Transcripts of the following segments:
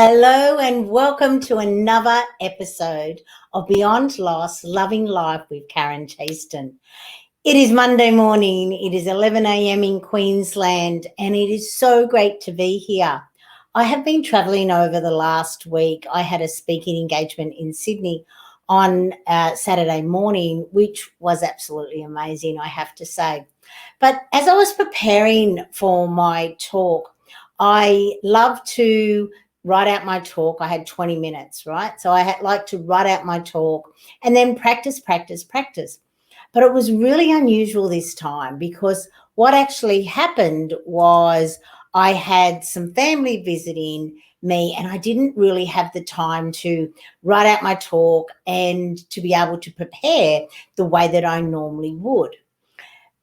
Hello and welcome to another episode of Beyond Loss, Loving Life with Karen Chaston. It is Monday morning. It is 11 a.m. in Queensland and it is so great to be here. I have been travelling over the last week. I had a speaking engagement in Sydney on Saturday morning, which was absolutely amazing, I have to say. But as I was preparing for my talk, I love to write out my talk. I had 20 minutes, right? So I had like to write out my talk and then practice. But it was really unusual this time because what actually happened was I had some family visiting me and I didn't really have the time to write out my talk and to be able to prepare the way that I normally would.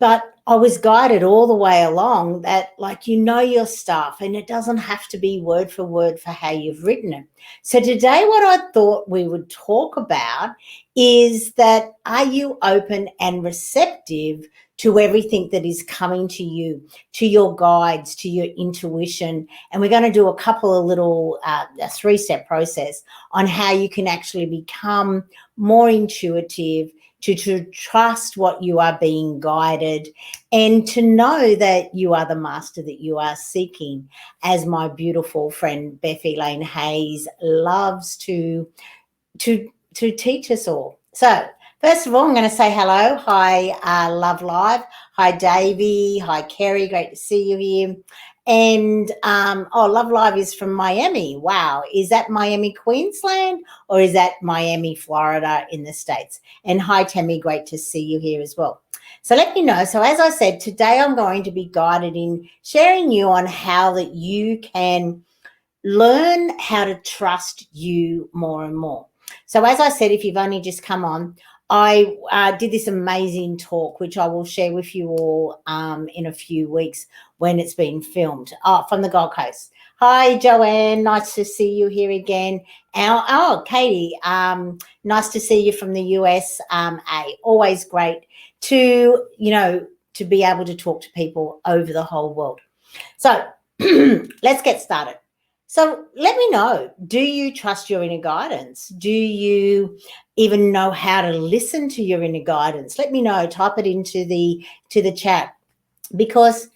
But I was guided all the way along that, like, you know your stuff and it doesn't have to be word for how you've written it. So today what I thought we would talk about is that are you open and receptive to everything that is coming to you, to your guides, to your intuition? And we're going to do a couple of little a three-step process on how you can actually become more intuitive, to trust what you are being guided and to know that you are the master that you are seeking, as my beautiful friend Beth Elaine Hayes loves to teach us all. So first of all, I'm going to say hello. Hi, Love Live. Hi, Davey. Hi, Kerry. Great to see you here. And, Love Live is from Miami. Wow. Is that Miami, Queensland, or is that Miami, Florida in the States? And hi, Tammy. Great to see you here as well. So let me know. So as I said, today I'm going to be guided in sharing you on how that you can learn how to trust you more and more. So as I said, if you've only just come on, I did this amazing talk, which I will share with you all in a few weeks when it's been filmed from the Gold Coast. Hi, Joanne. Nice to see you here again. Katie, nice to see you from the USA. Always great to be able to talk to people over the whole world. So let's get started. So let me know, do you trust your inner guidance? Do you even know how to listen to your inner guidance? Let me know, type it into the chat, because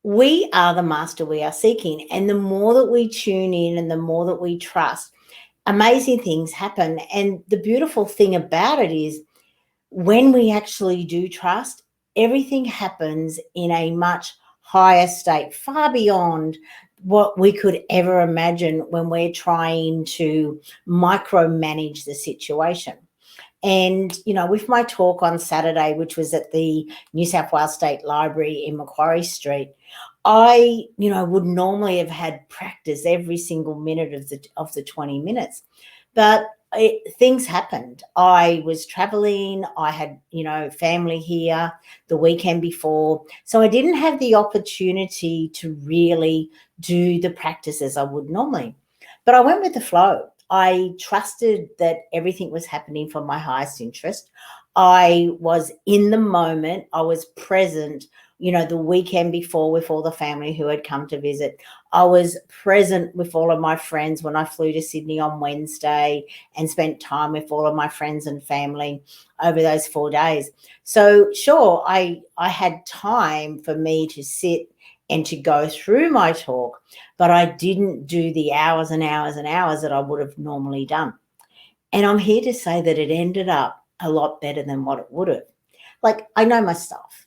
we are the master we are seeking. And the more that we tune in and the more that we trust, amazing things happen. And the beautiful thing about it is when we actually do trust, everything happens in a much higher state, far beyond what we could ever imagine when we're trying to micromanage the situation. And, with my talk on Saturday, which was at the New South Wales State Library in Macquarie Street, I, would normally have had practice every single minute of the 20 minutes. But things happened. I was traveling. I had, family here the weekend before. So I didn't have the opportunity to really do the practices I would normally. But I went with the flow. I trusted that everything was happening for my highest interest. I was in the moment. I was present, the weekend before with all the family who had come to visit. I was present with all of my friends when I flew to Sydney on Wednesday and spent time with all of my friends and family over those 4 days. So sure, I had time for me to sit and to go through my talk, but I didn't do the hours and hours and hours that I would have normally done. And I'm here to say that it ended up a lot better than what it would have. Like, I know my stuff,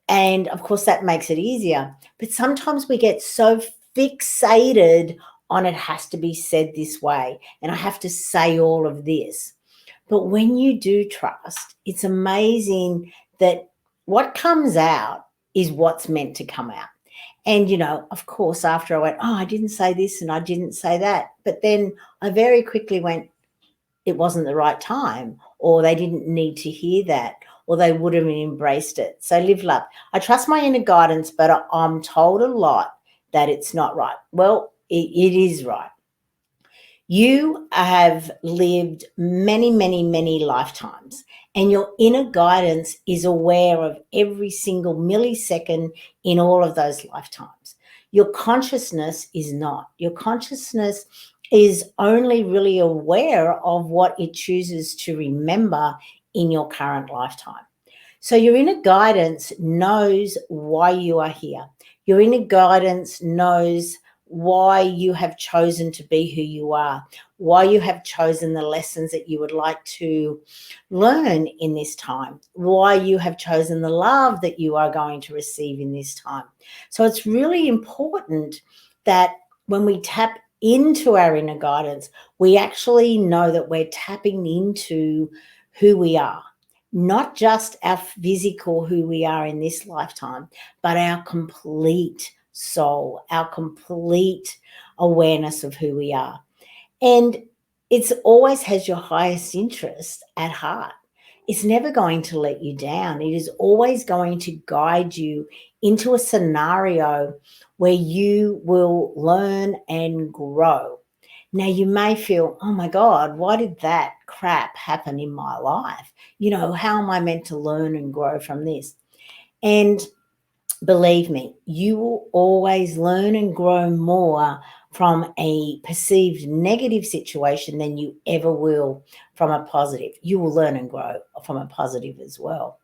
and of course that makes it easier. But sometimes we get so fixated on it has to be said this way and I have to say all of this. But when you do trust, it's amazing that what comes out is what's meant to come out. And, of course, after I went, I didn't say this and I didn't say that. But then I very quickly went, it wasn't the right time, or they didn't need to hear that, or they would have embraced it. So live love. I trust my inner guidance, but I'm told a lot that it's not right. Well, it is right. You have lived many, many, many lifetimes, and your inner guidance is aware of every single millisecond in all of those lifetimes. Your consciousness is not. Your consciousness is only really aware of what it chooses to remember in your current lifetime. So your inner guidance knows why you are here. Your inner guidance knows why you have chosen to be who you are, why you have chosen the lessons that you would like to learn in this time, why you have chosen the love that you are going to receive in this time. So it's really important that when we tap into our inner guidance, we actually know that we're tapping into who we are. Not just our physical, who we are in this lifetime, but our complete soul, our complete awareness of who we are. And it's always has your highest interest at heart. It's never going to let you down. It is always going to guide you into a scenario where you will learn and grow. Now, you may feel, oh my God, why did that crap happen in my life? How am I meant to learn and grow from this? And believe me, you will always learn and grow more from a perceived negative situation than you ever will from a positive. You will learn and grow from a positive as well.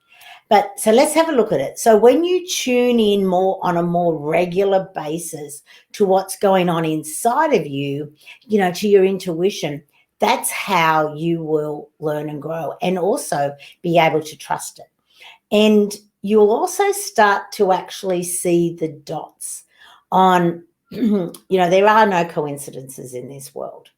But so let's have a look at it. So when you tune in more on a more regular basis to what's going on inside of you, to your intuition, that's how you will learn and grow and also be able to trust it. And you'll also start to actually see the dots on, there are no coincidences in this world.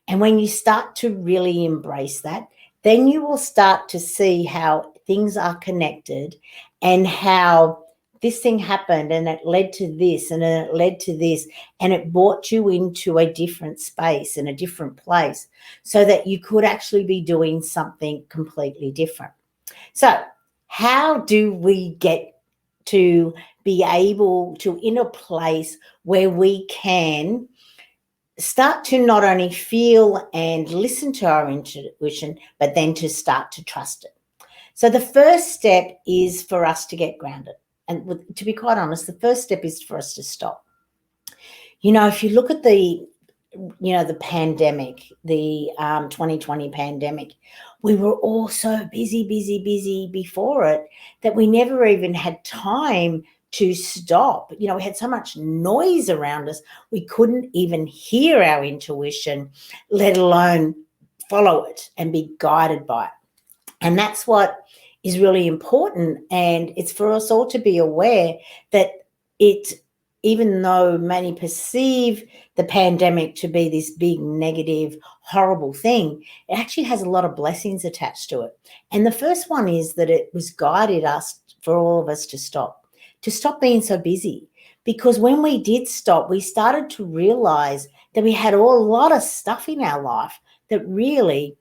And when you start to really embrace that, then you will start to see how things are connected and how this thing happened and it led to this and then it led to this and it brought you into a different space and a different place so that you could actually be doing something completely different. So how do we get to be able to in a place where we can start to not only feel and listen to our intuition, but then to start to trust it? So the first step is for us to get grounded. And to be quite honest, the first step is for us to stop. If you look at the pandemic, the 2020 pandemic, we were all so busy before it that we never even had time to stop. We had so much noise around us, we couldn't even hear our intuition, let alone follow it and be guided by it. And that's what is really important. And it's for us all to be aware that even though many perceive the pandemic to be this big, negative, horrible thing, it actually has a lot of blessings attached to it. And the first one is that it was guided us for all of us to stop being so busy. Because when we did stop, we started to realize that we had a lot of stuff in our life that really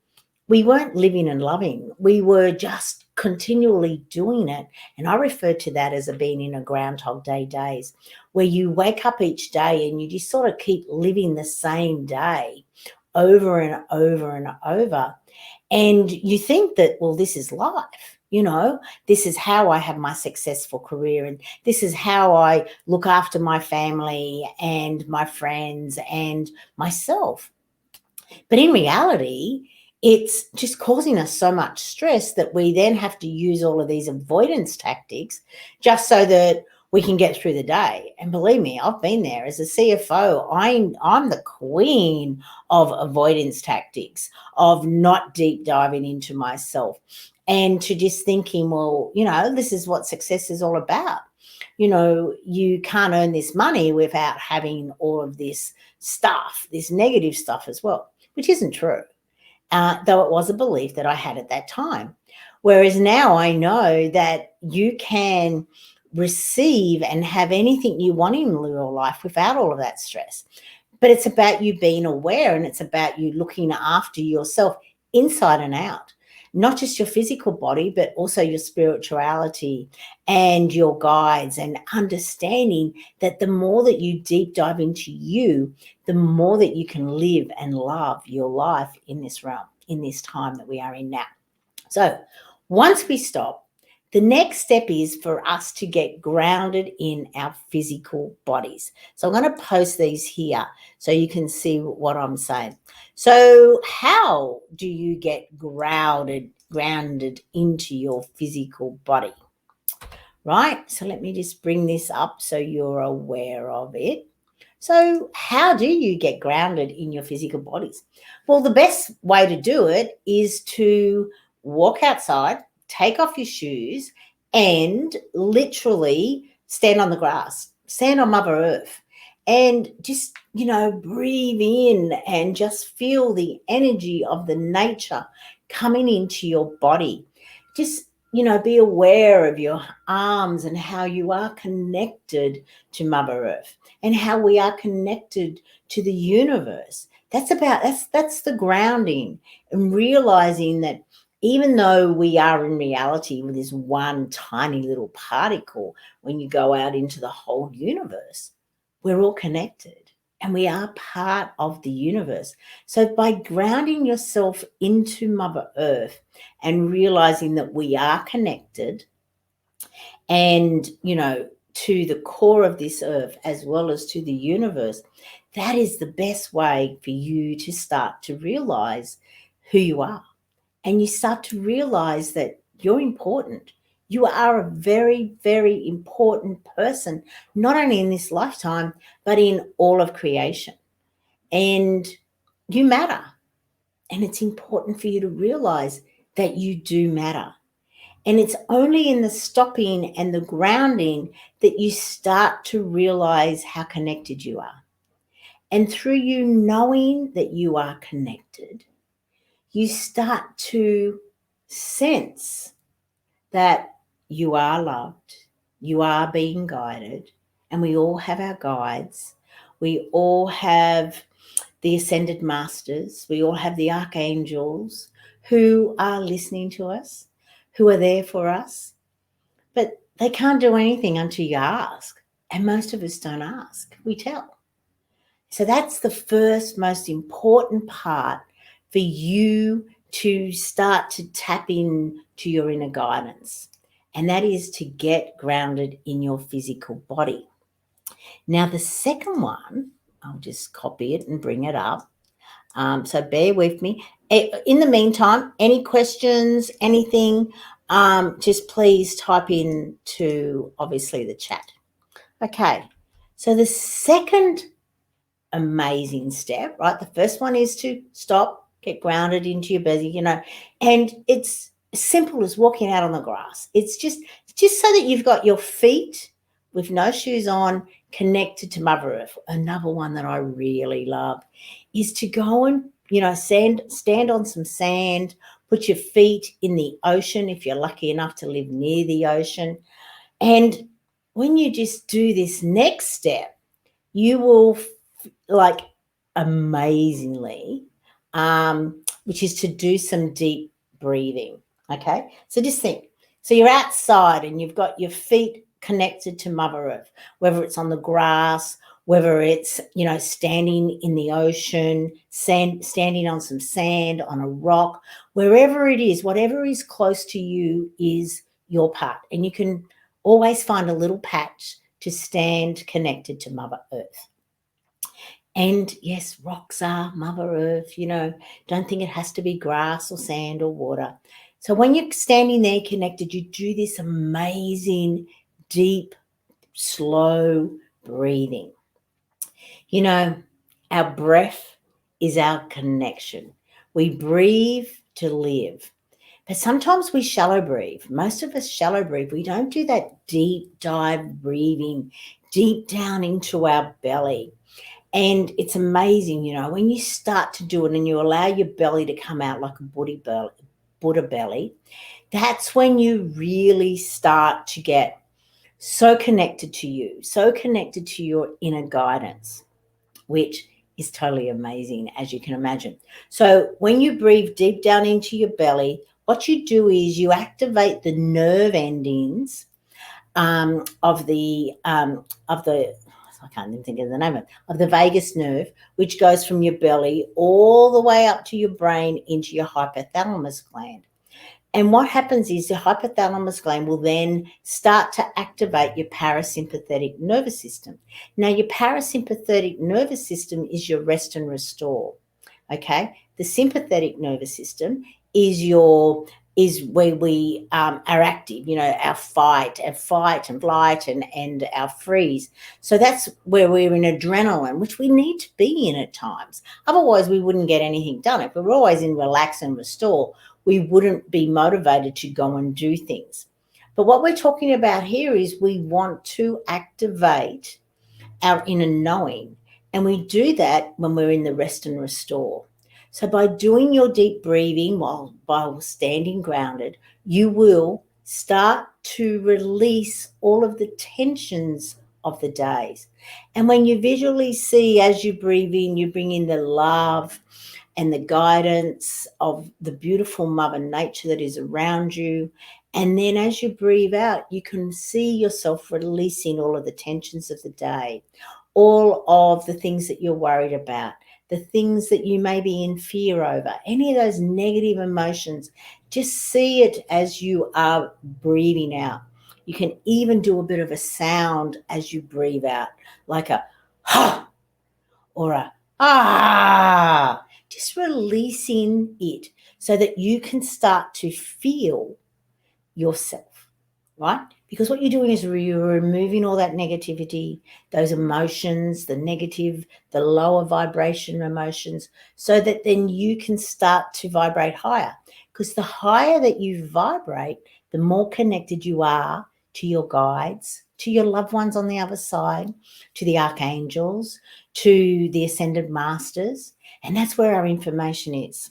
we weren't living and loving. We were just continually doing it. And I refer to that as being in a Groundhog Day days, where you wake up each day and you just sort of keep living the same day over and over and over. And you think that, well, this is life. This is how I have my successful career and this is how I look after my family and my friends and myself. But in reality, it's just causing us so much stress that we then have to use all of these avoidance tactics just so that we can get through the day. And believe me, I've been there as a CFO. I'm the queen of avoidance tactics, of not deep diving into myself and to just thinking, well, this is what success is all about. You can't earn this money without having all of this stuff, this negative stuff as well, which isn't true. Though it was a belief that I had at that time. Whereas now I know that you can receive and have anything you want in your life without all of that stress. But it's about you being aware and it's about you looking after yourself inside and out. Not just your physical body, but also your spirituality and your guides, and understanding that the more that you deep dive into you, the more that you can live and love your life in this realm, in this time that we are in now. So once we stop, The next step is for us to get grounded in our physical bodies. So I'm going to post these here so you can see what I'm saying. So how do you get grounded into your physical body? Right? So let me just bring this up so you're aware of it. So how do you get grounded in your physical bodies? Well, the best way to do it is to walk outside, take off your shoes, and literally stand on the grass, stand on Mother Earth, and just, breathe in and just feel the energy of the nature coming into your body. Just, be aware of your arms and how you are connected to Mother Earth and how we are connected to the universe. That's the grounding, and realizing that even though we are in reality with this one tiny little particle, when you go out into the whole universe, we're all connected and we are part of the universe. So by grounding yourself into Mother Earth and realizing that we are connected and, to the core of this earth as well as to the universe, that is the best way for you to start to realize who you are. And you start to realize that you're important. You are a very, very important person, not only in this lifetime, but in all of creation. And you matter. And it's important for you to realize that you do matter. And it's only in the stopping and the grounding that you start to realize how connected you are. And through you knowing that you are connected, you start to sense that you are loved, you are being guided, and we all have our guides. We all have the ascended masters. We all have the archangels who are listening to us, who are there for us. But they can't do anything until you ask. And most of us don't ask. We tell. So that's the first most important part for you to start to tap into your inner guidance. And that is to get grounded in your physical body. Now, the second one, I'll just copy it and bring it up. So bear with me. In the meantime, any questions, anything, just please type in to obviously the chat. Okay, so the second amazing step, right? The first one is to stop, get grounded into your belly, and it's as simple as walking out on the grass. It's just so that you've got your feet with no shoes on connected to Mother Earth. Another one that I really love is to go and, stand on some sand, put your feet in the ocean if you're lucky enough to live near the ocean. And when you just do this next step, you will amazingly, which is to do some deep breathing. Okay, so just think. So you're outside and you've got your feet connected to Mother Earth, whether it's on the grass, whether it's, standing in the ocean, standing on some sand, on a rock, wherever it is, whatever is close to you is your part. And you can always find a little patch to stand connected to Mother Earth. And yes, rocks are Mother Earth, don't think it has to be grass or sand or water. So when you're standing there connected, you do this amazing, deep, slow breathing. Our breath is our connection. We breathe to live. But sometimes we shallow breathe. Most of us shallow breathe. We don't do that deep dive breathing deep down into our belly. And it's amazing, when you start to do it and you allow your belly to come out like a Buddha belly, that's when you really start to get so connected to you, so connected to your inner guidance, which is totally amazing, as you can imagine. So when you breathe deep down into your belly, what you do is you activate the nerve endings of the I can't even think of the name of the vagus nerve, which goes from your belly all the way up to your brain into your hypothalamus gland. And what happens is the hypothalamus gland will then start to activate your parasympathetic nervous system. Now, your parasympathetic nervous system is your rest and restore. Okay, the sympathetic nervous system is where we are active. Our fight and flight and our freeze. So that's where we're in adrenaline, which we need to be in at times. Otherwise, we wouldn't get anything done. If we're always in relax and restore, we wouldn't be motivated to go and do things. But what we're talking about here is we want to activate our inner knowing. And we do that when we're in the rest and restore. So by doing your deep breathing while standing grounded, you will start to release all of the tensions of the days. And when you visually see as you breathe in, you bring in the love and the guidance of the beautiful Mother Nature that is around you. And then as you breathe out, you can see yourself releasing all of the tensions of the day, all of the things that you're worried about, the things that you may be in fear over, any of those negative emotions. Just see it as you are breathing out. You can even do a bit of a sound as you breathe out, like a ha or a ah, just releasing it so that you can start to feel yourself, right? Because what you're doing is you're removing all that negativity, those emotions, the negative, the lower vibration emotions, so that then you can start to vibrate higher. Because the higher that you vibrate, the more connected you are to your guides, to your loved ones on the other side, to the archangels, to the ascended masters. And that's where our information is.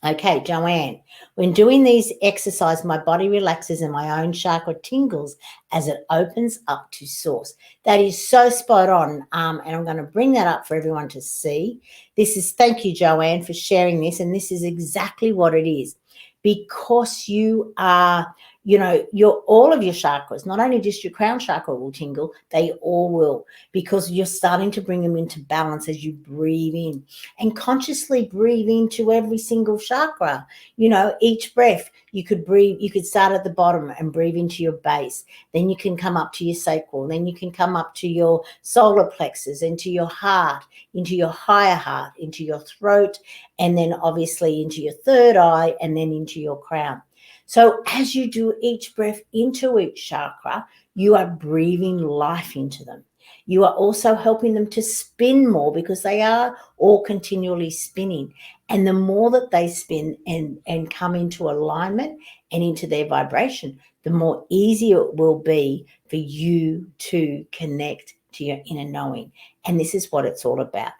Okay, Joanne, when doing these exercises, my body relaxes and my own chakra tingles as it opens up to source. That is so spot on. And I'm going to bring that up for everyone to see. Thank you, Joanne, for sharing this. And this is exactly what it is. Because you are, all of your chakras, not only just your crown chakra will tingle, they all will, because you're starting to bring them into balance as you breathe in and consciously breathe into every single chakra. Each breath you could start at the bottom and breathe into your base. Then you can come up to your sacral. Then you can come up to your solar plexus, into your heart, into your higher heart, into your throat, and then obviously into your third eye, and then into your crown. So as you do each breath into each chakra, you are breathing life into them. You are also helping them to spin more, because they are all continually spinning. And the more that they spin and come into alignment and into their vibration, the more easier it will be for you to connect to your inner knowing. And this is what it's all about.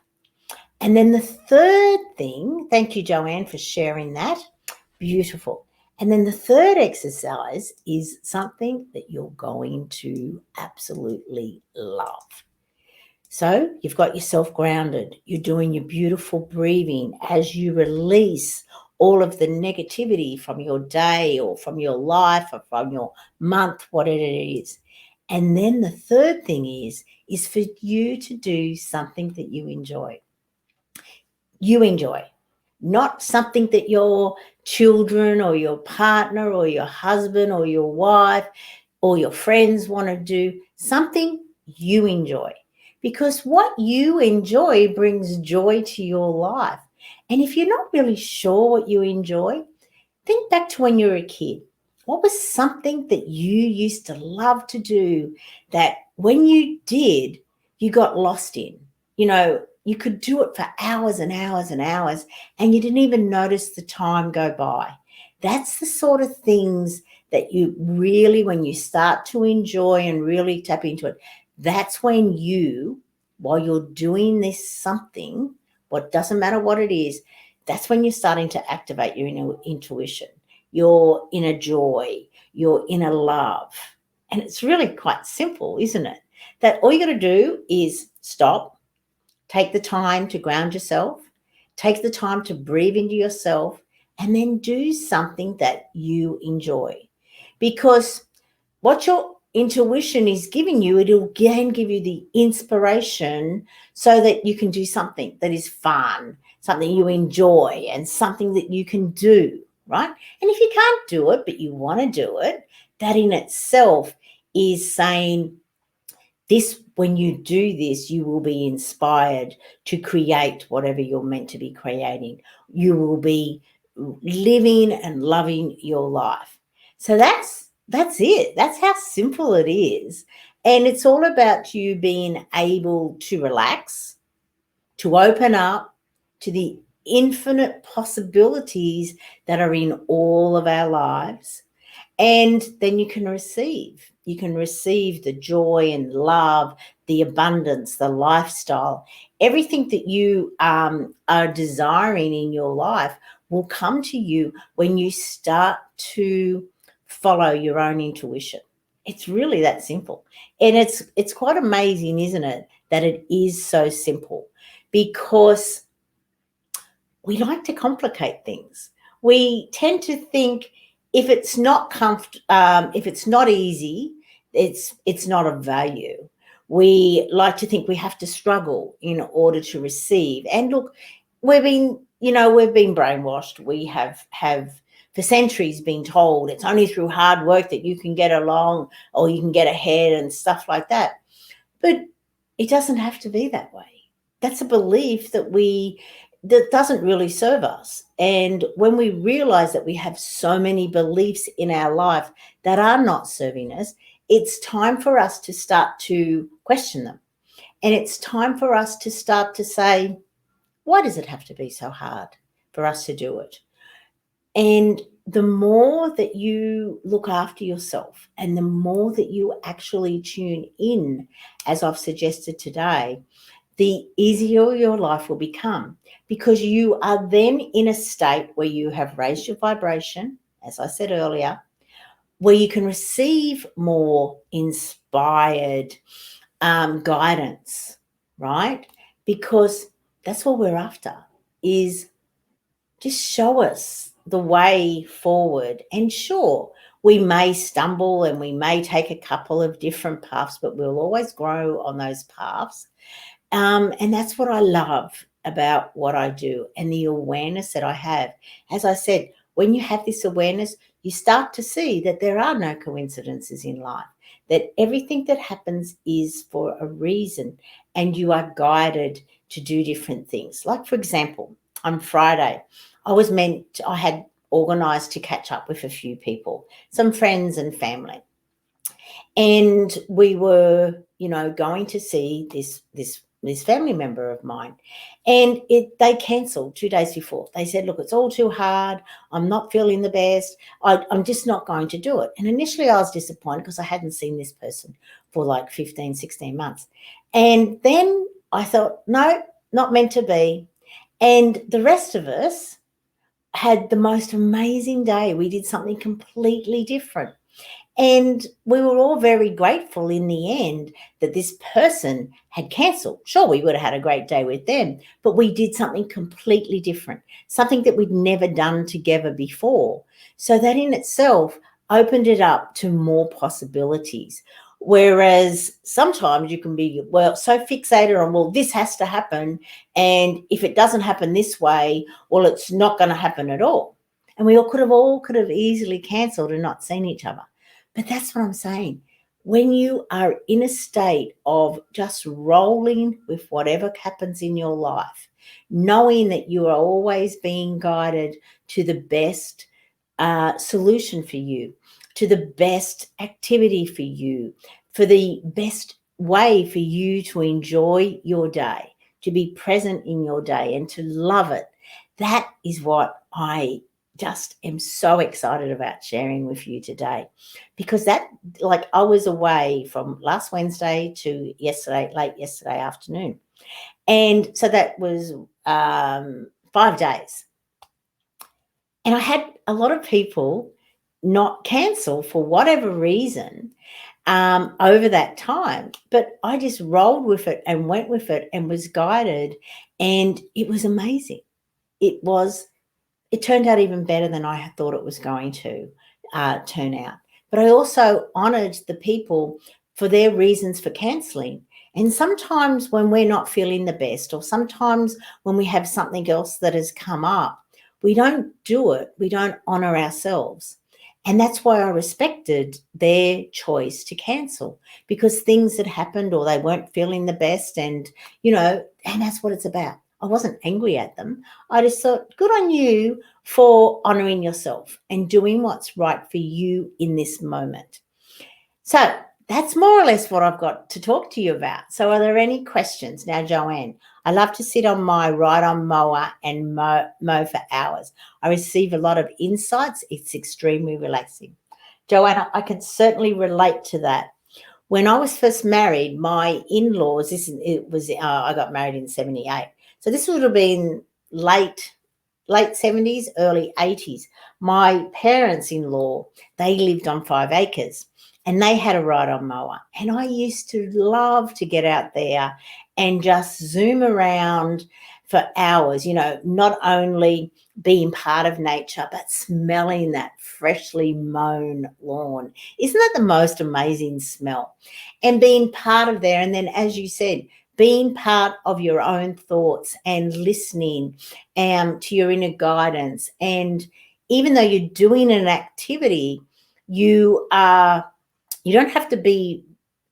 And then the third thing, thank you, Joanne, for sharing that. Beautiful. And then the third exercise is something that you're going to absolutely love. So you've got yourself grounded. You're doing your beautiful breathing as you release all of the negativity from your day or from your life or from your month, whatever it is. And then the third thing is for you to do something that you enjoy. You enjoy, not something that your children or your partner or your husband or your wife or your friends want to do, something you enjoy. Because what you enjoy brings joy to your life. And if you're not really sure what you enjoy, think back to when you were a kid. What was something that you used to love to do that when you did, you got lost in? You could do it for hours and hours and hours, and you didn't even notice the time go by. That's the sort of things that you really, when you start to enjoy and really tap into it, that's when you, while you're doing this something, what doesn't matter what it is, that's when you're starting to activate your inner intuition, your inner joy, your inner love. And it's really quite simple, isn't it? That all you got to do is stop, take the time to ground yourself, take the time to breathe into yourself, and then do something that you enjoy. Because what your intuition is giving you, it'll again give you the inspiration so that you can do something that is fun, something you enjoy, and something that you can do. right? And if you can't do it, but you want to do it, that in itself is saying, this, when you do this, you will be inspired to create whatever you're meant to be creating. You will be living and loving your life. So that's it. That's how simple it is. And it's all about you being able to relax, to open up to the infinite possibilities that are in all of our lives. And then you can receive. You can receive the joy and love, the abundance, the lifestyle, everything that you are desiring in your life will come to you when you start to follow your own intuition. It's really that simple. And it's quite amazing, isn't it, that it is so simple, because we like to complicate things. We tend to think if it's not if it's not easy, it's not of value. We like to think we have to struggle in order to receive. And look, we've been brainwashed. We have for centuries been told it's only through hard work that you can get along or you can get ahead and stuff like that. But it doesn't have to be that way. That's a belief that doesn't really serve us. And when we realize that we have so many beliefs in our life that are not serving us, it's time for us to start to question them. And it's time for us to start to say, why does it have to be so hard for us to do it? And the more that you look after yourself and the more that you actually tune in, as I've suggested today, the easier your life will become, because you are then in a state where you have raised your vibration, as I said earlier, where you can receive more inspired guidance, right? Because that's what we're after, is just show us the way forward. And sure, we may stumble and we may take a couple of different paths, but we'll always grow on those paths. And that's what I love about what I do and the awareness that I have. As I said, when you have this awareness, you start to see that there are no coincidences in life, that everything that happens is for a reason, and you are guided to do different things. Like, for example, on Friday, I had organised to catch up with a few people, some friends and family. And we were, going to see this family member of mine, and they cancelled 2 days before. They said, look, it's all too hard. I'm not feeling the best. I'm just not going to do it. And initially I was disappointed because I hadn't seen this person for like 15, 16 months. And then I thought, no, not meant to be. And the rest of us had the most amazing day. We did something completely different. And we were all very grateful in the end that this person had cancelled. Sure, we would have had a great day with them, but we did something completely different, something that we'd never done together before. So that in itself opened it up to more possibilities. Whereas sometimes you can be, so fixated on, this has to happen. And if it doesn't happen this way, it's not going to happen at all. And we all could have easily cancelled and not seen each other. But that's what I'm saying. When you are in a state of just rolling with whatever happens in your life, knowing that you are always being guided to the best solution for you, to the best activity for you, for the best way for you to enjoy your day, to be present in your day and to love it. That is what I just am so excited about sharing with you today, because I was away from last Wednesday to late yesterday afternoon. And so that was 5 days. And I had a lot of people not cancel for whatever reason over that time. But I just rolled with it and went with it and was guided. And it was amazing. It turned out even better than I had thought it was going to turn out. But I also honoured the people for their reasons for cancelling. And sometimes when we're not feeling the best, or sometimes when we have something else that has come up, we don't do it, we don't honor ourselves. And that's why I respected their choice to cancel, because things had happened or they weren't feeling the best. And, and that's what it's about. I wasn't angry at them. I just thought, good on you for honoring yourself and doing what's right for you in this moment. So that's more or less what I've got to talk to you about. So are there any questions? Now, Joanne, I love to sit on my ride-on mower and mow for hours. I receive a lot of insights. It's extremely relaxing. Joanna, I can certainly relate to that. When I was first married, my in-laws, I got married in 78. So this would have been late 70s, early 80s. My parents-in-law, they lived on 5 acres and they had a ride-on mower. And I used to love to get out there and just zoom around for hours, not only being part of nature, but smelling that freshly mown lawn. Isn't that the most amazing smell? And being part of there. And then, as you said, being part of your own thoughts and listening to your inner guidance. And even though you're doing an activity, you don't have to be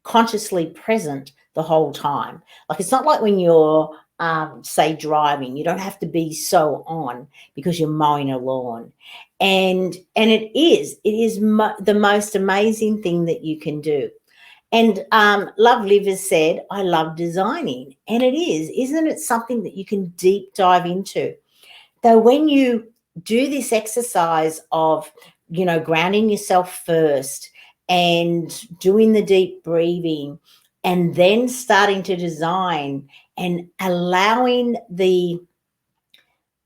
consciously present the whole time. Like, it's not like when you're say driving, you don't have to be so on because you're mowing a lawn. And it is the most amazing thing that you can do. And Love Live has said, I love designing. And it is, isn't it, something that you can deep dive into? Though when you do this exercise of, grounding yourself first and doing the deep breathing and then starting to design and allowing the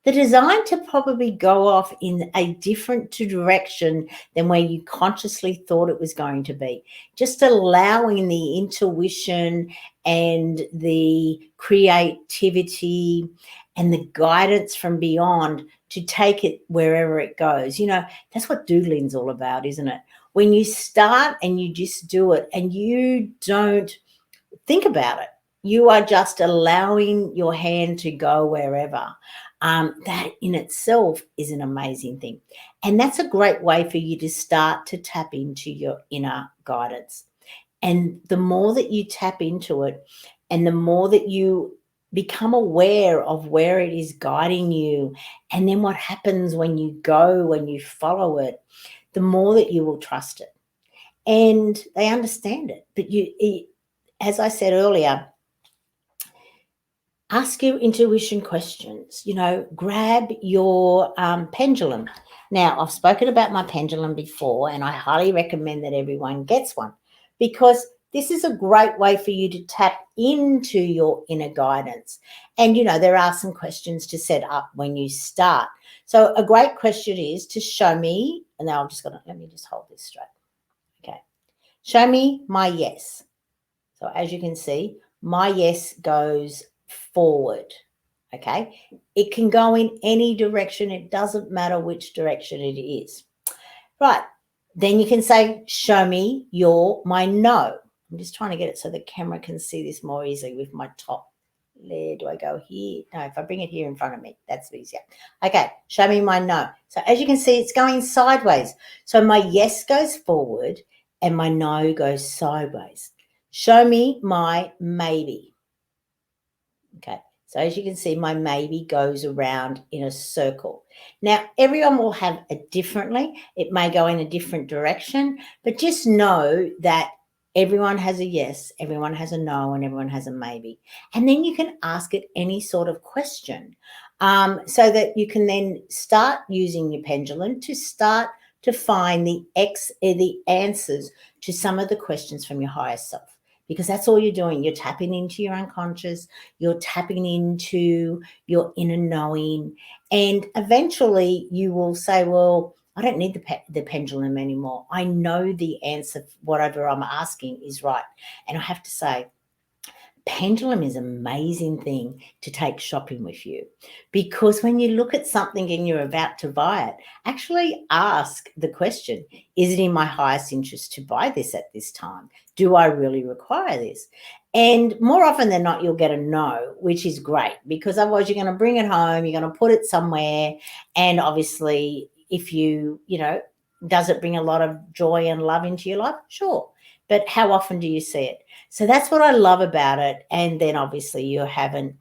design to probably go off in a different direction than where you consciously thought it was going to be. Just allowing the intuition and the creativity and the guidance from beyond to take it wherever it goes. That's what doodling's all about, isn't it? When you start and you just do it and you don't think about it, you are just allowing your hand to go wherever. That in itself is an amazing thing. And that's a great way for you to start to tap into your inner guidance. And the more that you tap into it and the more that you become aware of where it is guiding you, and then what happens when you follow it, the more that you will trust it. And they understand it. But as I said earlier, ask your intuition questions, grab your pendulum. Now, I've spoken about my pendulum before, and I highly recommend that everyone gets one, because this is a great way for you to tap into your inner guidance. And, there are some questions to set up when you start. So a great question is to show me, and now let me just hold this straight. Okay. Show me my yes. So as you can see, my yes goes forward. Okay. It can go in any direction. It doesn't matter which direction it is. Right. Then you can say, show me my no. I'm just trying to get it so the camera can see this more easily with my top. Where do I go here? No, if I bring it here in front of me, that's easier. Okay, show me my no. So as you can see, it's going sideways. So my yes goes forward and my no goes sideways. Show me my maybe. Okay, so as you can see, my maybe goes around in a circle. Now, everyone will have it differently. It may go in a different direction, but just know that everyone has a yes, everyone has a no, and everyone has a maybe. And then you can ask it any sort of question so that you can then start using your pendulum to start to find the answers to some of the questions from your higher self, because that's all you're doing. You're tapping into your unconscious, you're tapping into your inner knowing, and eventually you will say, well, I don't need the pendulum anymore. I know the answer, whatever I'm asking is right. And I have to say, pendulum is an amazing thing to take shopping with you, because when you look at something and you're about to buy it, actually ask the question, is it in my highest interest to buy this at this time? Do I really require this? And more often than not, you'll get a no, which is great, because otherwise you're going to bring it home, you're going to put it somewhere. And obviously, if does it bring a lot of joy and love into your life? Sure. But how often do you see it? So that's what I love about it. And then obviously you haven't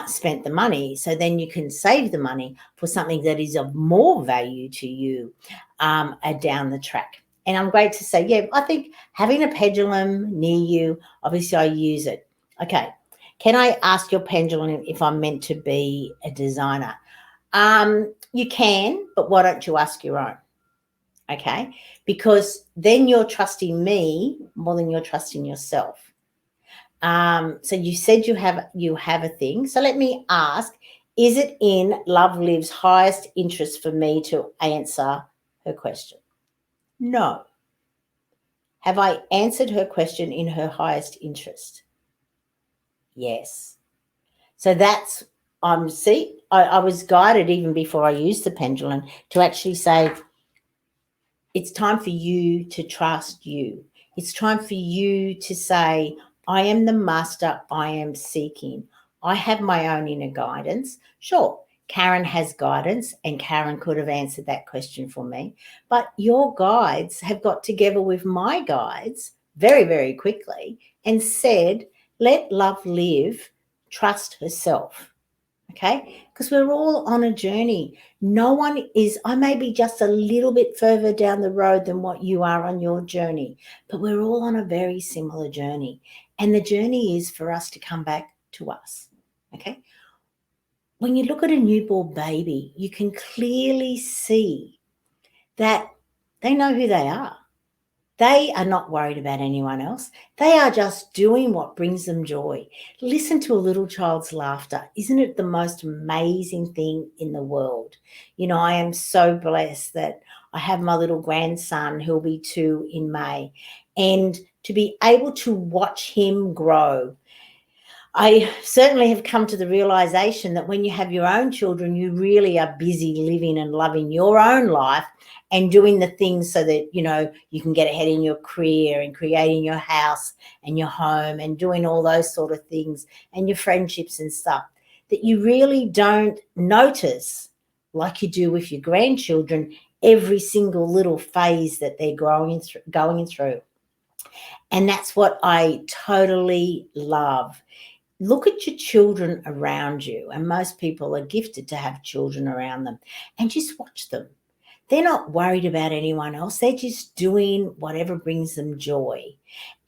spent the money. So then you can save the money for something that is of more value to you down the track. And I'm great to say, yeah, I think having a pendulum near you, obviously I use it. Okay. Can I ask your pendulum if I'm meant to be a designer? You can, but why don't you ask your own? Okay. Because then you're trusting me more than you're trusting yourself. So you said you have a thing. So let me ask, is it in Love Live's highest interest for me to answer her question? No. Have I answered her question in her highest interest? Yes. So that's, I was guided even before I used the pendulum to actually say, it's time for you to trust you. It's time for you to say, I am the master I am seeking. I have my own inner guidance. Sure, Karen has guidance, and Karen could have answered that question for me. But your guides have got together with my guides very, very quickly and said, let love live, trust herself. Okay, because we're all on a journey. No one is, I may be just a little bit further down the road than what you are on your journey, but we're all on a very similar journey. And the journey is for us to come back to us. Okay, when you look at a newborn baby, you can clearly see that they know who they are. They are not worried about anyone else. They are just doing what brings them joy. Listen to a little child's laughter. Isn't it the most amazing thing in the world? I am so blessed that I have my little grandson who'll be 2 in May, and to be able to watch him grow. I certainly have come to the realization that when you have your own children, you really are busy living and loving your own life and doing the things so that, you can get ahead in your career and creating your house and your home and doing all those sort of things and your friendships and stuff, that you really don't notice, like you do with your grandchildren, every single little phase that they're going through. And that's what I totally love. Look at your children around you, and most people are gifted to have children around them, and just watch them. They're not worried about anyone else. They're just doing whatever brings them joy.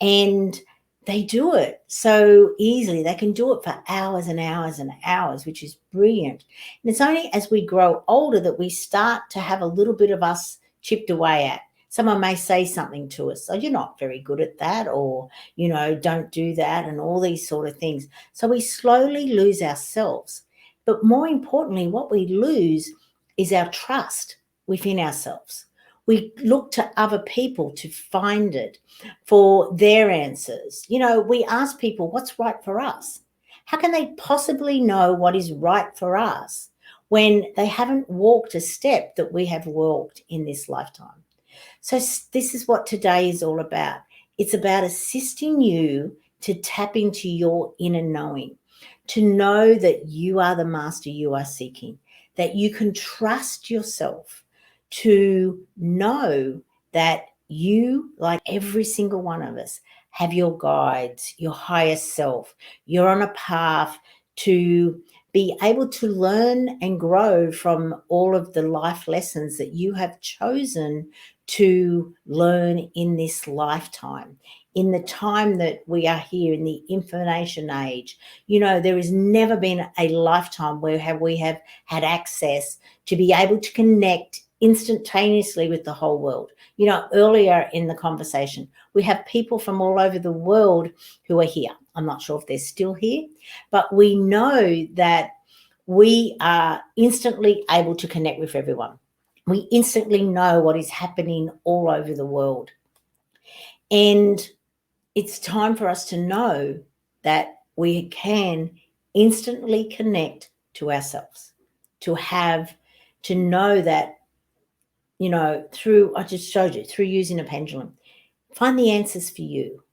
And they do it so easily. They can do it for hours and hours and hours, which is brilliant. And it's only as we grow older that we start to have a little bit of us chipped away at. Someone may say something to us, oh, you're not very good at that, or, don't do that, and all these sort of things. So we slowly lose ourselves. But more importantly, what we lose is our trust within ourselves. We look to other people to find it, for their answers. We ask people, what's right for us? How can they possibly know what is right for us when they haven't walked a step that we have walked in this lifetime? So this is what today is all about. It's about assisting you to tap into your inner knowing, to know that you are the master you are seeking, that you can trust yourself, to know that you, like every single one of us, have your guides, your higher self. You're on a path to be able to learn and grow from all of the life lessons that you have chosen to learn in this lifetime, in the time that we are here in the information age. There has never been a lifetime where we have had access to be able to connect instantaneously with the whole world. Earlier in the conversation, we have people from all over the world who are here. I'm not sure if they're still here, but we know that we are instantly able to connect with everyone. We instantly know what is happening all over the world. And it's time for us to know that we can instantly connect to ourselves, to know that, I just showed you, through using a pendulum, find the answers for you.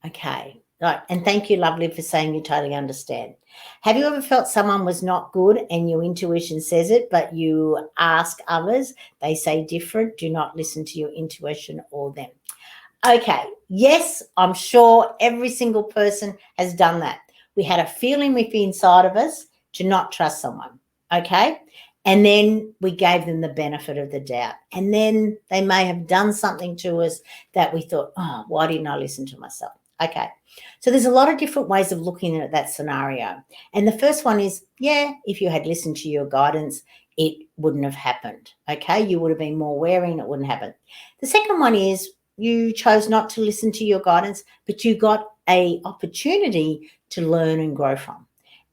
Okay. Right. And thank you, lovely, for saying you totally understand. Have you ever felt someone was not good and your intuition says it, but you ask others, they say different? Do not listen to your intuition or them. Okay. Yes, I'm sure every single person has done that. We had a feeling within inside of us to not trust someone. Okay. And then we gave them the benefit of the doubt. And then they may have done something to us that we thought, oh, why didn't I listen to myself? Okay. So there's a lot of different ways of looking at that scenario. And the first one is, yeah, if you had listened to your guidance, it wouldn't have happened. Okay. You would have been more wary and it wouldn't happen. The second one is you chose not to listen to your guidance, but you got a opportunity to learn and grow from.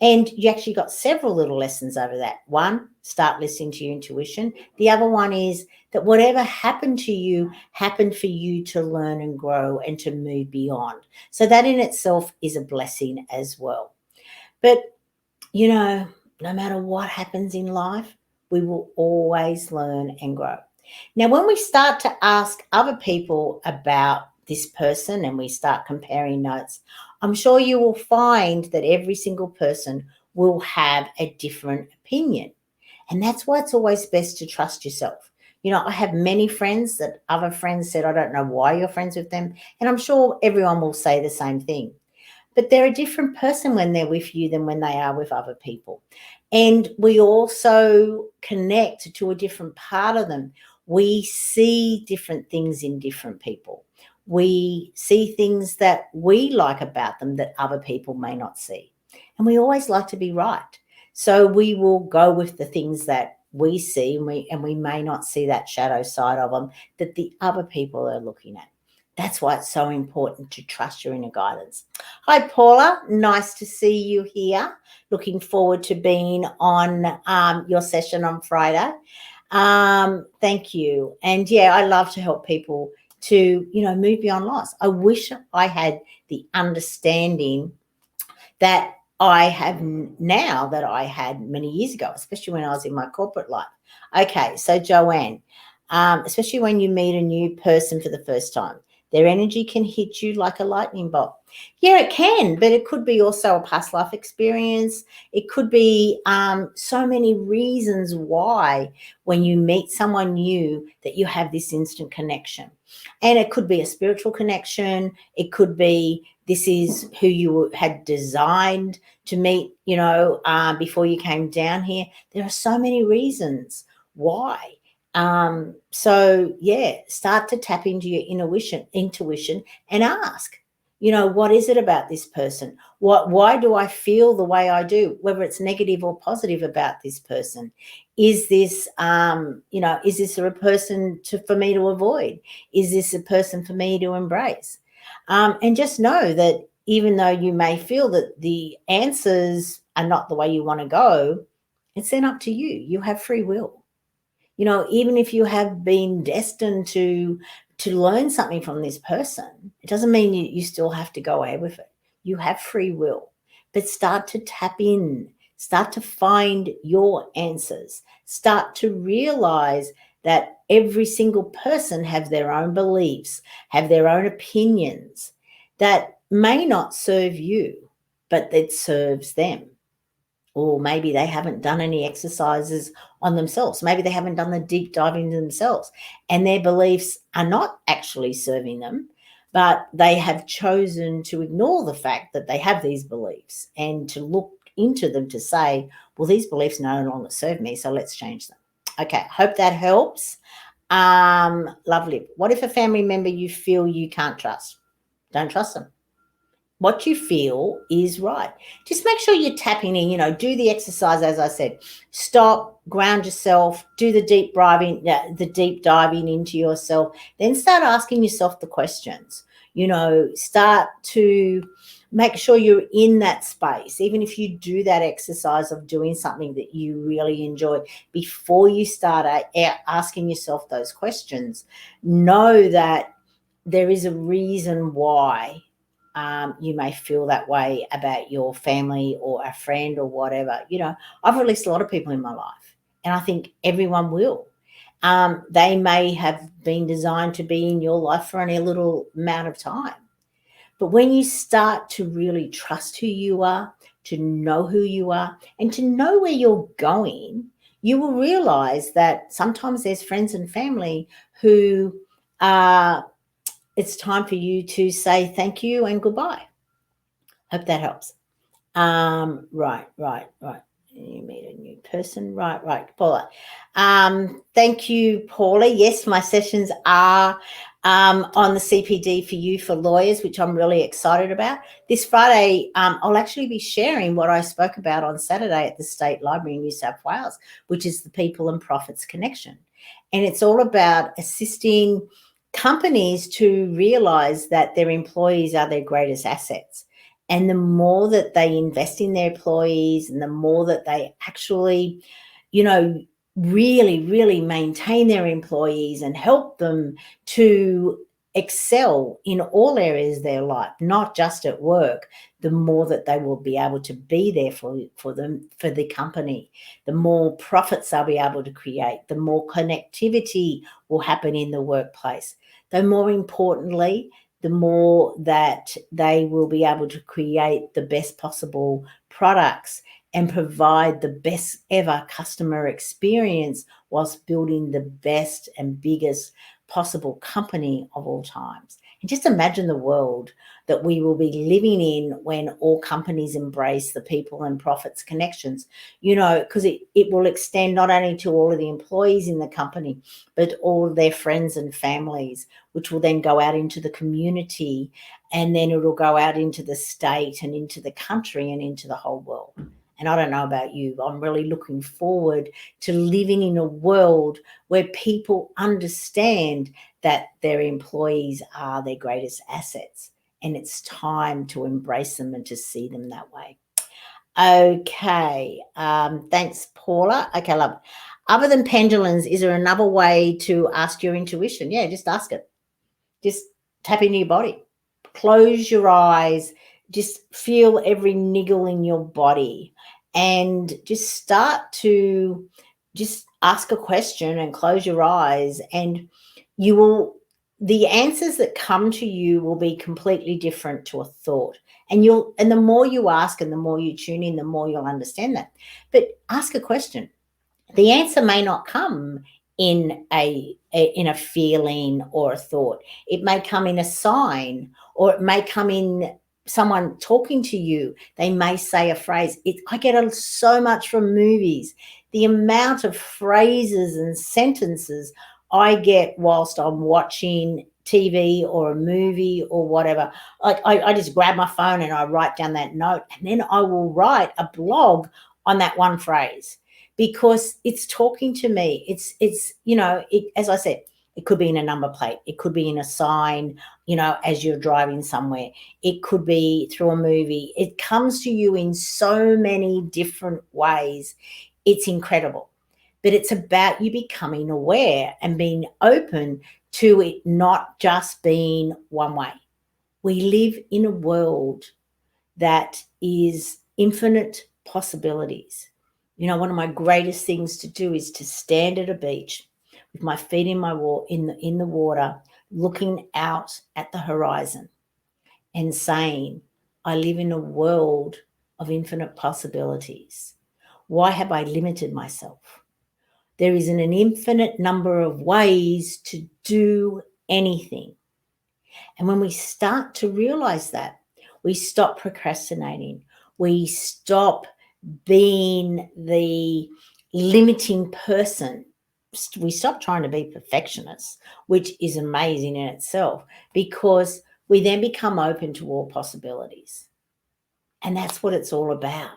And you actually got several little lessons over that. One, start listening to your intuition. The other one is that whatever happened to you happened for you to learn and grow and to move beyond. So that in itself is a blessing as well. But, no matter what happens in life, we will always learn and grow. Now, when we start to ask other people about this person and we start comparing notes, I'm sure you will find that every single person will have a different opinion. And that's why it's always best to trust yourself. I have many friends that other friends said, I don't know why you're friends with them. And I'm sure everyone will say the same thing. But they're a different person when they're with you than when they are with other people. And we also connect to a different part of them. We see different things in different people. We see things that we like about them that other people may not see. And we always like to be right. So we will go with the things that we see, and we may not see that shadow side of them that the other people are looking at. That's why it's so important to trust your inner guidance. Hi, Paula. Nice to see you here. Looking forward to being on your session on Friday. Thank you. And yeah, I love to help people to, move beyond loss. I wish I had the understanding that I have now that I had many years ago, especially when I was in my corporate life. Okay, so Joanne, especially when you meet a new person for the first time, their energy can hit you like a lightning bolt. Yeah, it can, but it could be also a past life experience. It could be so many reasons why when you meet someone new that you have this instant connection. And it could be a spiritual connection. It could be this is who you had designed to meet, before you came down here. There are so many reasons why. So yeah, start to tap into your intuition and ask, what is it about this person? Why do I feel the way I do, whether it's negative or positive about this person? Is this, is this a person for me to avoid? Is this a person for me to embrace? And just know that even though you may feel that the answers are not the way you want to go, it's then up to you. You have free will. Even if you have been destined to learn something from this person, it doesn't mean you still have to go ahead with it. You have free will, but start to tap in, start to find your answers, start to realize that every single person have their own beliefs, have their own opinions that may not serve you, but that serves them. Or maybe they haven't done any exercises on themselves. Maybe they haven't done the deep dive into themselves and their beliefs are not actually serving them, but they have chosen to ignore the fact that they have these beliefs and to look into them to say, well, these beliefs no longer serve me, so let's change them. Okay, hope that helps. Lovely. What if a family member you feel you can't trust? Don't trust them. What you feel is right. Just make sure you're tapping in, do the exercise, as I said. Stop, ground yourself, do the deep diving into yourself. Then start asking yourself the questions. Start to make sure you're in that space. Even if you do that exercise of doing something that you really enjoy, before you start asking yourself those questions, know that there is a reason why you may feel that way about your family or a friend or whatever. I've released a lot of people in my life, and I think everyone will. They may have been designed to be in your life for only a little amount of time, But when you start to really trust who you are, to know who you are, and to know where you're going, you will realize that sometimes there's friends and family who it's time for you to say thank you and goodbye. Hope that helps. Right. You meet a new person. Right, Paula. Thank you, Paula. Yes, my sessions are on the CPD for you for lawyers, which I'm really excited about. This Friday, I'll actually be sharing what I spoke about on Saturday at the State Library in New South Wales, which is the People and Profits Connection. And it's all about assisting companies to realize that their employees are their greatest assets. And the more that they invest in their employees and the more that they actually, really maintain their employees and help them to excel in all areas of their life, not just at work, the more that they will be able to be there for them, for the company, the more profits they'll be able to create, the more connectivity will happen in the workplace. Though more importantly, the more that they will be able to create the best possible products and provide the best ever customer experience whilst building the best and biggest possible company of all times. And just imagine the world that we will be living in when all companies embrace the people and profits connections, because it will extend not only to all of the employees in the company, but all of their friends and families, which will then go out into the community, and then it will go out into the state and into the country and into the whole world. And I don't know about you, I'm really looking forward to living in a world where people understand that their employees are their greatest assets. And it's time to embrace them and to see them that way. Okay. Thanks, Paula. Okay, love. Other than pendulums, is there another way to ask your intuition? Yeah, just ask it. Just tap into your body. Close your eyes. Just feel every niggle in your body and just start to just ask a question and close your eyes, and the answers that come to you will be completely different to a thought. And the more you ask and the more you tune in, the more you'll understand that. But ask a question. The answer may not come in a feeling or a thought. It may come in a sign, or it may come in someone talking to you. They may say a phrase. I get so much from movies. The amount of phrases and sentences I get whilst I'm watching TV or a movie or whatever. Like I just grab my phone and I write down that note, and then I will write a blog on that one phrase, because it's talking to me. It's as I said, it could be in a number plate. It could be in a sign, as you're driving somewhere. It could be through a movie. It comes to you in so many different ways. It's incredible. But it's about you becoming aware and being open to it not just being one way. We live in a world that is infinite possibilities. One of my greatest things to do is to stand at a beach with my feet in the water, looking out at the horizon and saying, I live in a world of infinite possibilities. Why have I limited myself? There is an infinite number of ways to do anything. And when we start to realize that, we stop procrastinating. We stop being the limiting person. We stop trying to be perfectionists, which is amazing in itself, because we then become open to all possibilities. And that's what it's all about.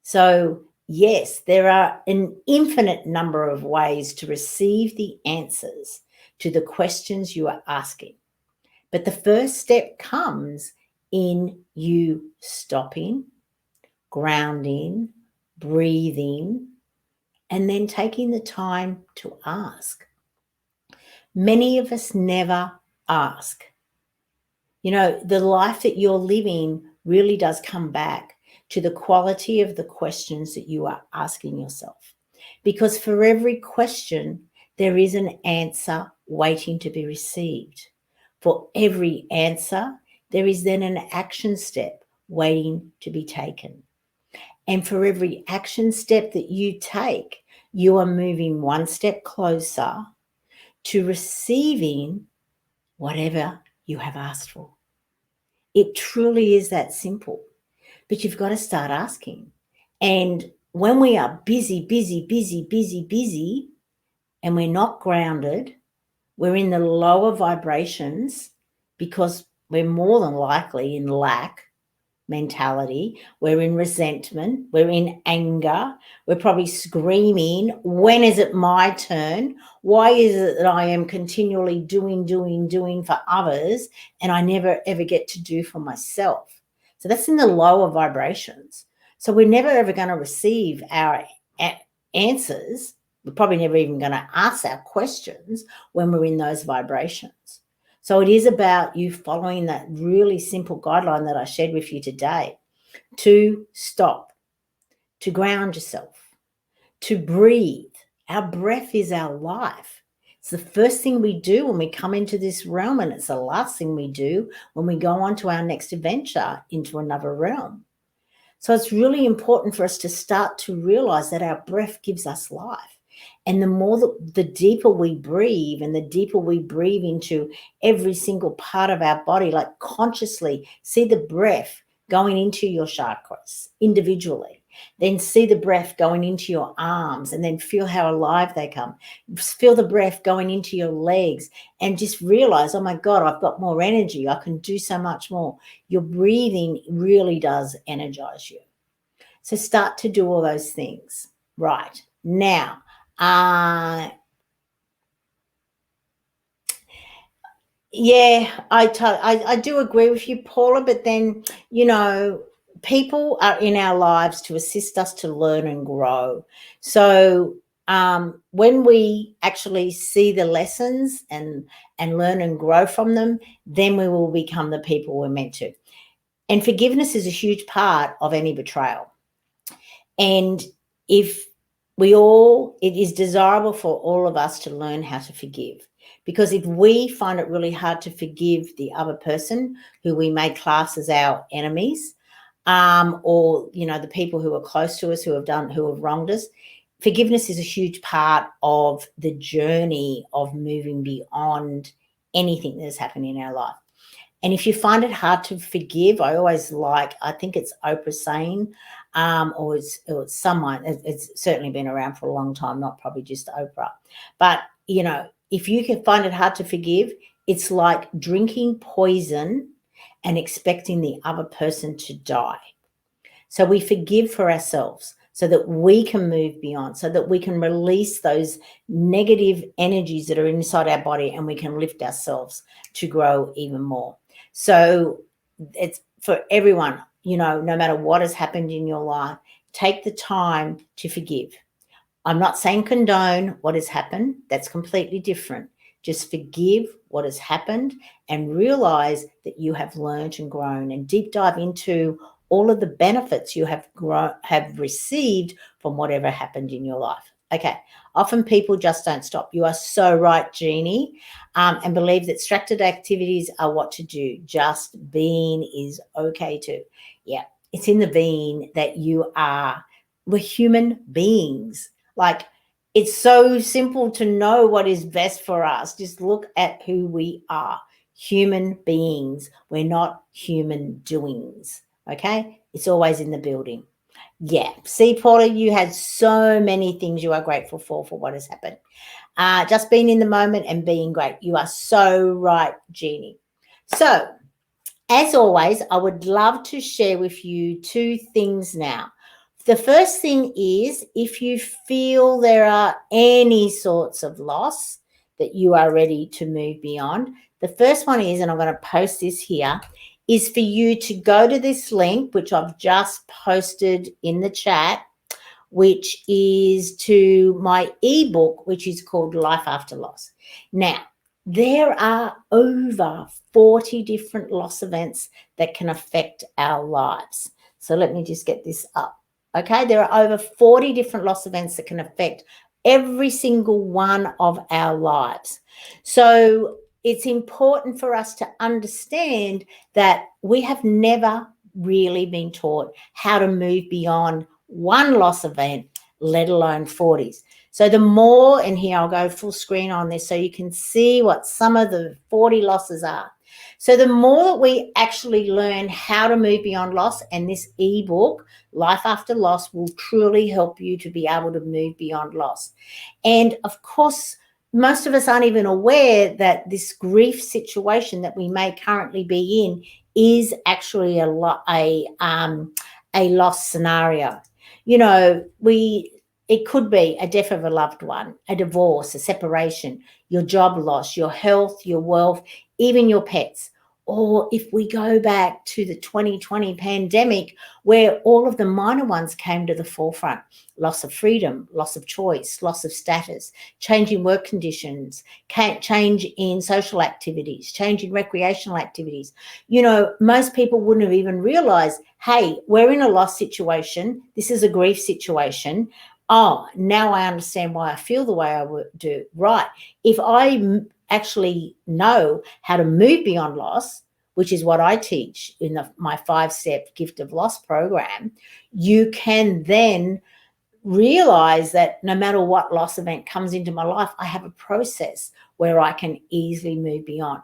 So, yes, there are an infinite number of ways to receive the answers to the questions you are asking. But the first step comes in you stopping, grounding, breathing, and then taking the time to ask. Many of us never ask. The life that you're living really does come back to the quality of the questions that you are asking yourself. Because for every question, there is an answer waiting to be received. For every answer there is then an action step waiting to be taken. And for every action step that you take, you are moving one step closer to receiving whatever you have asked for. It truly is that simple. But you've got to start asking. And when we are busy, and we're not grounded, we're in the lower vibrations because we're more than likely in lack mentality. We're in resentment. We're in anger. We're probably screaming, when is it my turn? Why is it that I am continually doing for others and I never ever get to do for myself? So that's in the lower vibrations. So we're never ever going to receive our answers. We're probably never even going to ask our questions when we're in those vibrations. So it is about you following that really simple guideline that I shared with you today, to stop, to ground yourself, to breathe. Our breath is our life. It's the first thing we do when we come into this realm, and it's the last thing we do when we go on to our next adventure into another realm. So it's really important for us to start to realize that our breath gives us life. And the deeper we breathe, and the deeper we breathe into every single part of our body, like consciously see the breath going into your chakras individually, then see the breath going into your arms, and then feel how alive they come. Feel the breath going into your legs, and just realize, oh my God, I've got more energy. I can do so much more. Your breathing really does energize you. So start to do all those things. Right. Now, yeah, I do agree with you, Paula, but then, people are in our lives to assist us to learn and grow. So when we actually see the lessons and learn and grow from them, then we will become the people we're meant to. And forgiveness is a huge part of any betrayal. And it is desirable for all of us to learn how to forgive. Because if we find it really hard to forgive the other person who we may class as our enemies, or the people who are close to us who have wronged us, forgiveness is a huge part of the journey of moving beyond anything that has happened in our life. And if you find it hard to forgive, I think it's Oprah saying, or it's someone, it's certainly been around for a long time, not probably just Oprah. But, if you can find it hard to forgive, it's like drinking poison and expecting the other person to die. So we forgive for ourselves so that we can move beyond, so that we can release those negative energies that are inside our body, and we can lift ourselves to grow even more. So it's for everyone, no matter what has happened in your life, take the time to forgive. I'm not saying condone what has happened. That's completely different. Just forgive what has happened and realize that you have learned and grown, and deep dive into all of the benefits you have received from whatever happened in your life. Okay, often people just don't stop. You are so right, Jeannie, and believe that distracted activities are what to do. Just being is okay too. Yeah, it's in the being that we're human beings. Like, it's so simple to know what is best for us. Just look at who we are. Human beings. We're not human doings. Okay? It's always in the building. Yeah. See, Paula, you had so many things you are grateful for what has happened. Just being in the moment and being great. You are so right, Jeannie. So, as always, I would love to share with you two things now. The first thing is, if you feel there are any sorts of loss that you are ready to move beyond, the first one is, and I'm going to post this here, is for you to go to this link, which I've just posted in the chat, which is to my ebook, which is called Life After Loss. Now, there are over 40 different loss events that can affect our lives. So let me just get this up. Okay, there are over 40 different loss events that can affect every single one of our lives. So it's important for us to understand that we have never really been taught how to move beyond one loss event, let alone 40s. So the more, and here I'll go full screen on this so you can see what some of the 40 losses are. So the more that we actually learn how to move beyond loss, and this ebook, Life After Loss, will truly help you to be able to move beyond loss. And of course, most of us aren't even aware that this grief situation that we may currently be in is actually a loss scenario. You know, it could be a death of a loved one, a divorce, a separation, your job loss, your health, your wealth, even your pets. Or if we go back to the 2020 pandemic, where all of the minor ones came to the forefront: loss of freedom, loss of choice, loss of status, change in work conditions, change in social activities, change in recreational activities. You know, most people wouldn't have even realized, hey, we're in a loss situation. This is a grief situation. Oh, now I understand why I feel the way I do. Right. If I actually know how to move beyond loss, which is what I teach in my 5-step gift of loss program, you can then realize that no matter what loss event comes into my life, I have a process where I can easily move beyond.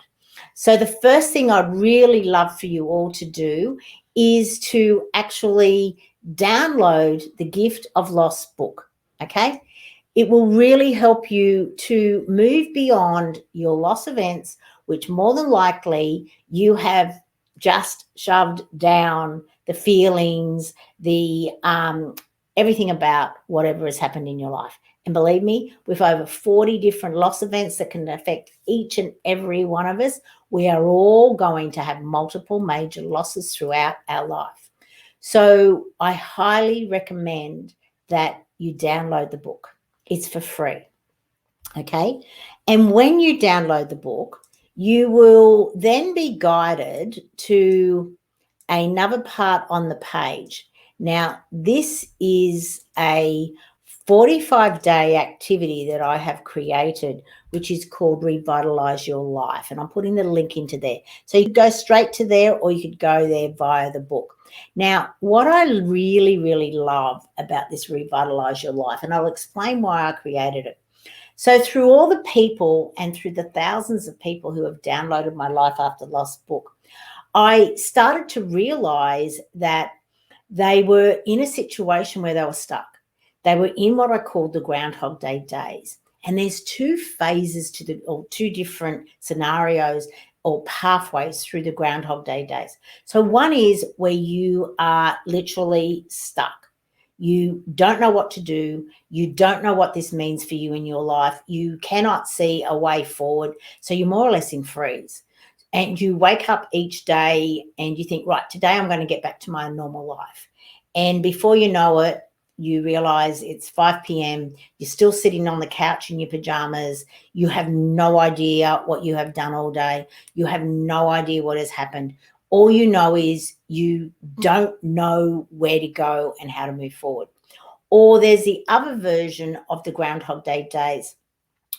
So the first thing I'd really love for you all to do is to actually download the Gift of Loss book, okay? It will really help you to move beyond your loss events, which more than likely you have just shoved down the feelings, the everything about whatever has happened in your life. And believe me, with over 40 different loss events that can affect each and every one of us, we are all going to have multiple major losses throughout our life. So I highly recommend that you download the book. It's for free, okay? And when you download the book, you will then be guided to another part on the page. Now, this is a 45-day activity that I have created, which is called Revitalize Your Life. And I'm putting the link into there. So you could go straight to there, or you could go there via the book. Now, what I really, really love about this Revitalize Your Life, and I'll explain why I created it. So through all the people and through the thousands of people who have downloaded my Life After Loss book, I started to realize that they were in a situation where they were stuck. They were in what I call the Groundhog Day days. And there's two phases or two different scenarios or pathways through the Groundhog Day days. So one is where you are literally stuck. You don't know what to do. You don't know what this means for you in your life. You cannot see a way forward. So you're more or less in freeze. And you wake up each day and you think, right, today I'm going to get back to my normal life. And before you know it, you realize it's 5 p.m. You're still sitting on the couch in your pajamas. You have no idea what you have done all day. You have no idea what has happened. All you know is you don't know where to go and how to move forward. Or there's the other version of the Groundhog Day days,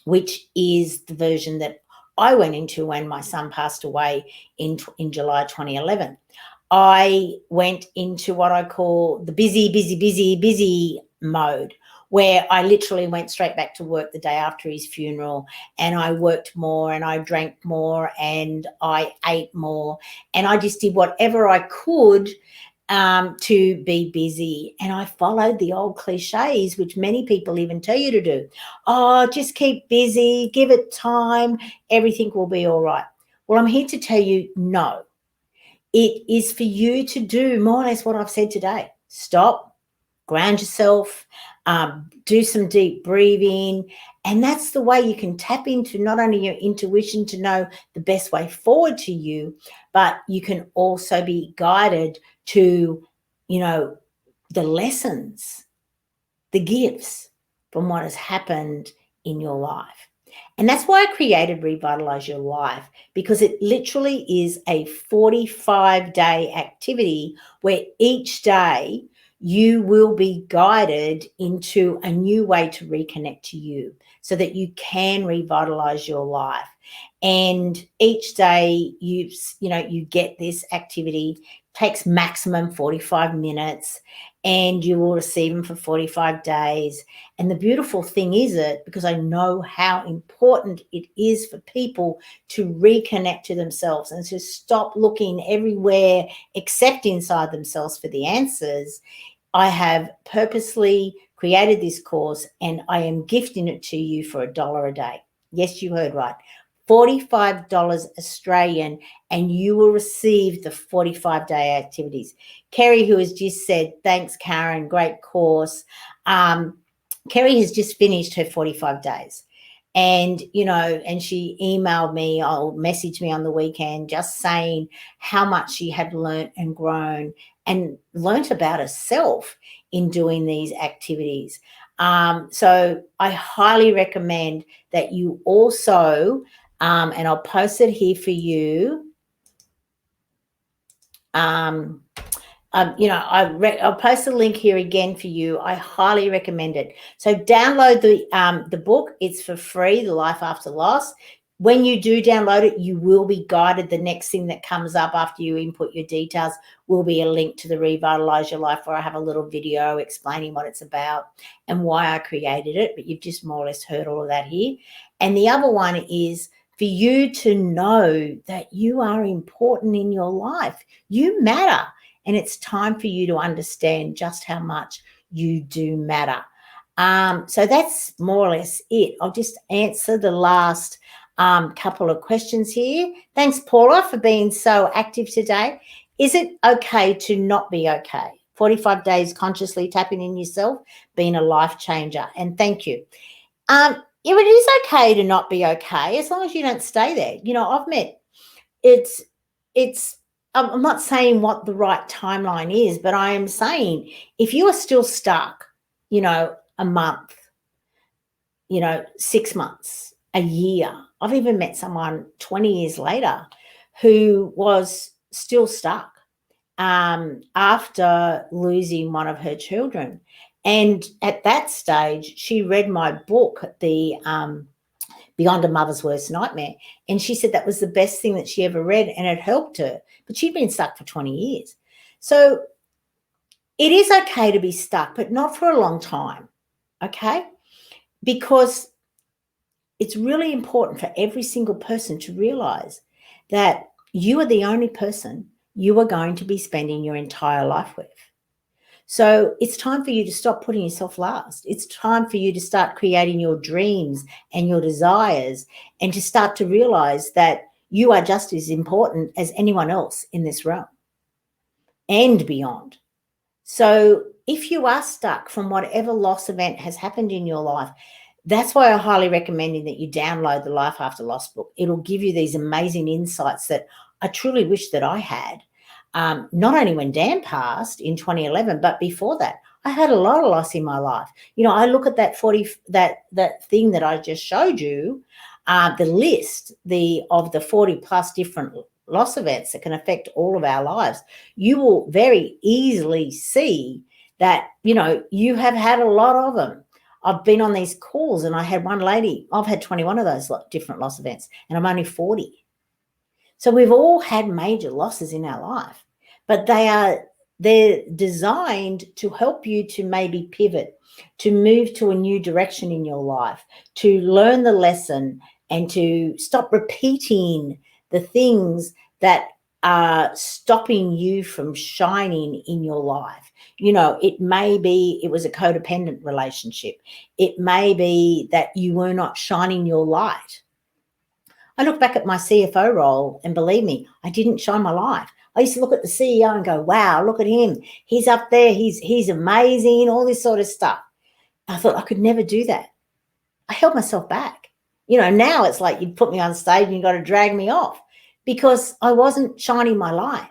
which is the version that I went into when my son passed away in July 2011. I went into what I call the busy mode, where I literally went straight back to work the day after his funeral, and I worked more and I drank more and I ate more, and I just did whatever I could to be busy. And I followed the old cliches, which many people even tell you to do. Oh, just keep busy, give it time, everything will be all right. Well, I'm here to tell you, no. It is for you to do more or less what I've said today. Stop, ground yourself, do some deep breathing. And that's the way you can tap into not only your intuition to know the best way forward to you, but you can also be guided to, the lessons, the gifts from what has happened in your life. And that's why I created Revitalize Your Life, because it literally is a 45-day activity where each day you will be guided into a new way to reconnect to you so that you can revitalize your life. And each day you get this activity, takes maximum 45 minutes, and you will receive them for 45 days. And the beautiful thing is because I know how important it is for people to reconnect to themselves and to stop looking everywhere except inside themselves for the answers, I have purposely created this course and I am gifting it to you for $1 a day. Yes, you heard right. $45 Australian, and you will receive the 45-day activities. Kerry, who has just said, thanks, Karen, great course. Kerry has just finished her 45 days. And, and she emailed me or messaged me on the weekend just saying how much she had learnt and grown and learnt about herself in doing these activities. So I highly recommend that you also, and I'll post it here for you. I'll post the link here again for you. I highly recommend it. So download the book. It's for free, The Life After Loss. When you do download it, you will be guided. The next thing that comes up after you input your details will be a link to the Revitalize Your Life, where I have a little video explaining what it's about and why I created it. But you've just more or less heard all of that here. And the other one is for you to know that you are important in your life. You matter. And it's time for you to understand just how much you do matter. So that's more or less it. I'll just answer the last couple of questions here. Thanks, Paula, for being so active today. Is it okay to not be okay? 45 days consciously tapping in yourself, being a life changer. And thank you. It is okay to not be okay as long as you don't stay there. I've met I'm not saying what the right timeline is, but I am saying if you are still stuck, a month, 6 months, a year. I've even met someone 20 years later who was still stuck after losing one of her children. And at that stage, she read my book, the Beyond a Mother's Worst Nightmare. And she said that was the best thing that she ever read and it helped her. But she'd been stuck for 20 years. So it is okay to be stuck, but not for a long time, okay? Because it's really important for every single person to realize that you are the only person you are going to be spending your entire life with. So it's time for you to stop putting yourself last. It's time for you to start creating your dreams and your desires and to start to realize that you are just as important as anyone else in this realm and beyond. So if you are stuck from whatever loss event has happened in your life, that's why I highly recommend that you download the Life After Loss book. It'll give you these amazing insights that I truly wish that I had. Not only when Dan passed in 2011, but before that, I had a lot of loss in my life. I look at that that thing that I just showed you, the list of the 40 plus different loss events that can affect all of our lives. You will very easily see that, you have had a lot of them. I've been on these calls and I had one lady, I've had 21 of those different loss events and I'm only 40. So we've all had major losses in our life, but they're designed to help you to maybe pivot, to move to a new direction in your life, to learn the lesson and to stop repeating the things that are stopping you from shining in your life. It may be it was a codependent relationship. It may be that you were not shining your light. I look back at my CFO role and believe me, I didn't shine my light. I used to look at the CEO and go, wow, look at him. He's up there. He's amazing, all this sort of stuff. I thought I could never do that. I held myself back. Now it's like you'd put me on stage and you got to drag me off because I wasn't shining my light.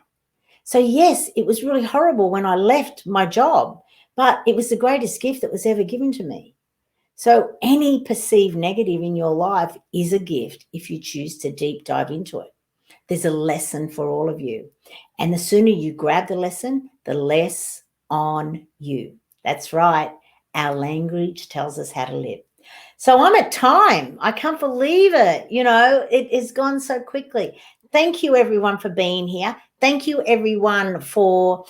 So yes, it was really horrible when I left my job, but it was the greatest gift that was ever given to me. So any perceived negative in your life is a gift if you choose to deep dive into it. There's a lesson for all of you. And the sooner you grab the lesson, the less on you. That's right. Our language tells us how to live. So I'm at time. I can't believe it. It has gone so quickly. Thank you, everyone, for being here. Thank you, everyone, for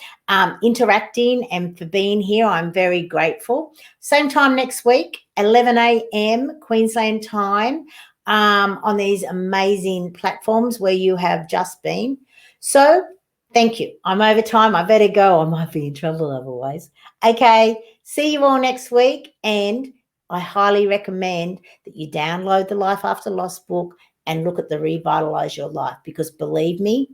interacting and for being here. I'm very grateful. Same time next week, 11 a.m. Queensland time, on these amazing platforms where you have just been. So thank you. I'm over time. I better go. I might be in trouble otherwise. Okay. See you all next week. And I highly recommend that you download the Life After Loss book and look at the Revitalize Your Life, because believe me,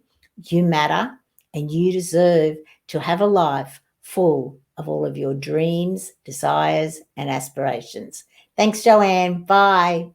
you matter and you deserve to have a life full of all of your dreams, desires, and aspirations. Thanks, Joanne. Bye.